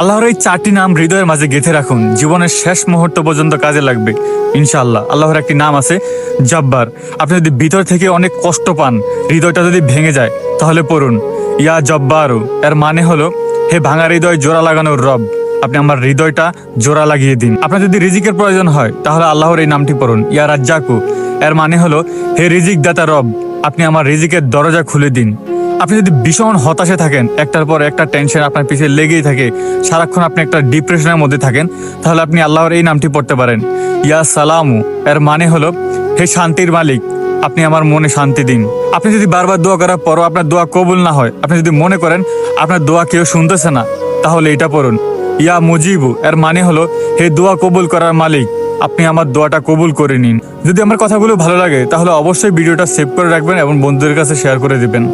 আল্লাহর এই 4টি নাম হৃদয়ের মাঝে গেঁথে রাখুন, জীবনের শেষ মুহূর্ত পর্যন্ত কাজে লাগবে ইনশাআল্লাহ। আল্লাহর একটি নাম আছে জব্বার। আপনি যদি ভিতর থেকে অনেক কষ্ট পান, হৃদয়টা যদি ভেঙে যায়, তাহলে পড়ুন ইয়া জব্বারু। এর মানে হলো, হে ভাঙা হৃদয় জোড়া লাগানোর রব, আপনি আমার হৃদয়টা জোড়া লাগিয়ে দিন। আপনার যদি রিজিকের প্রয়োজন হয়, তাহলে আল্লাহর এই নামটি পড়ুন ইয়া রাজ্জাকু। এর মানে হলো, হে রিজিক দাতা রব, আপনি আমার রিজিকের দরজা খুলে দিন। আপনি যদি ভীষণ হতাশে থাকেন, একটার পর একটা টেনশন আপনার পিছিয়ে লেগেই থাকে, সারাক্ষণ আপনি একটা ডিপ্রেশনের মধ্যে থাকেন, তাহলে আপনি আল্লাহর এই নামটি পড়তে পারেন ইয়া সালামু। এর মানে হলো, হে শান্তির মালিক, আপনি আমার মনে শান্তি দিন। আপনি যদি বারবার দোয়া করার পরও আপনার দোয়া কবুল না হয়, আপনি যদি মনে করেন আপনার দোয়া কেউ শুনতেছে না, তাহলে এটা পড়ুন ইয়া মুজিবু। এর মানে হলো, হে দোয়া কবুল করার মালিক, আপনি আমার দোয়াটা কবুল করে নিন। যদি আমার কথাগুলো ভালো লাগে, তাহলে অবশ্যই ভিডিওটা সেভ করে রাখবেন এবং বন্ধুদের কাছে শেয়ার করে দিবেন।